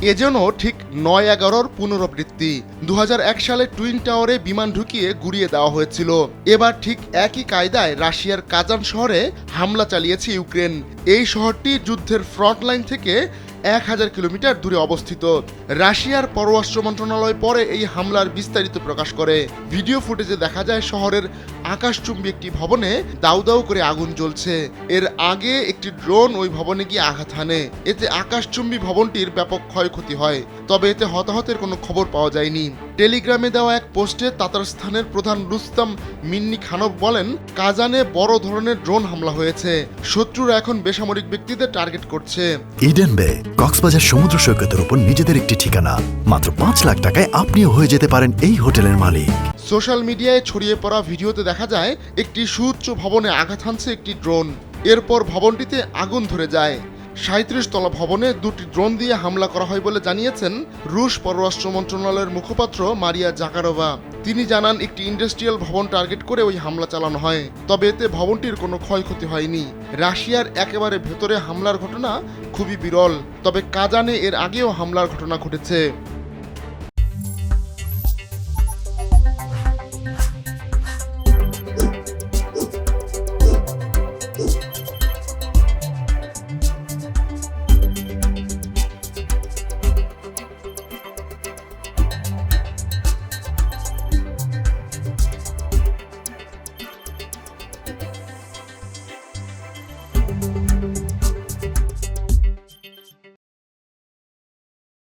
এ যেন ঠিক ৯/১১-র পুনরাবৃত্তি। ২০০১ সালে টুইন টাওয়ারে বিমান ঢুকিয়ে গুড়িয়ে দেওয়া হয়েছিল। এবার ঠিক একই কায়দায় রাশিয়ার কাজান শহরে হামলা চালিয়েছে ইউক্রেন। এই শহরটি যুদ্ধের ফ্রন্ট লাইন থেকে ১,০০০ কিলোমিটার দূরে অবস্থিত। রাশিয়ার পররাষ্ট্র মন্ত্রণালয় পরে এই হামলার বিস্তারিত প্রকাশ করে। ভিডিও ফুটেজে দেখা যায় শহরের আকাশচুম্বী একটি ভবনে দাউ দাউ করে আগুন জ্বলছে। এর আগে একটি ড্রোন ওই ভবনে গিয়ে আঘাত হানে। এতে আকাশচুম্বী ভবনটির ব্যাপক ক্ষয়ক্ষতি হয়, তবে এতে হতাহতের কোনো খবর পাওয়া যায়নি। টেলিগ্রামে দেওয়া এক পোস্টে তাতারস্তানের প্রধান রুস্তম মিন্নি খানভ বলেন, কাজানে বড় ধরনের ড্রোন হামলা হয়েছে। শত্রুরা এখন বেসামরিক ব্যক্তিদের টার্গেট করছে। ইডেন বে কক্সবাজার সমুদ্র সৈকতের উপর নিজেদের একটি ঠিকানা। মাত্র ৫ লাখ টাকায় আপনিও হয়ে যেতে পারেন এই হোটেলের মালিক। সোশ্যাল মিডিয়ায় ছড়িয়ে পড়া ভিডিওতে দেখা যায় একটি সুউচ্চ ভবনে আঘাত হানছে একটি ড্রোন। এরপর ভবনটিতে আগুন ধরে যায়। ৩৭ তলা ভবনে দুটি ড্রোন দিয়ে হামলা করা হয় বলে জানিয়েছেন রুশ পররাষ্ট্র মন্ত্রণালয়ের মুখপাত্র মারিয়া জাকারোভা। তিনি জানান, একটি ইন্ডাস্ট্রিয়াল ভবন টার্গেট করে ওই হামলা চালানো হয়, তবে এতে ভবনটির কোনো ক্ষয়ক্ষতি হয়নি। রাশিয়ার একেবারে ভেতরে হামলার ঘটনা খুবই বিরল, তবে কাজানে এর আগেও হামলার ঘটনা ঘটেছে।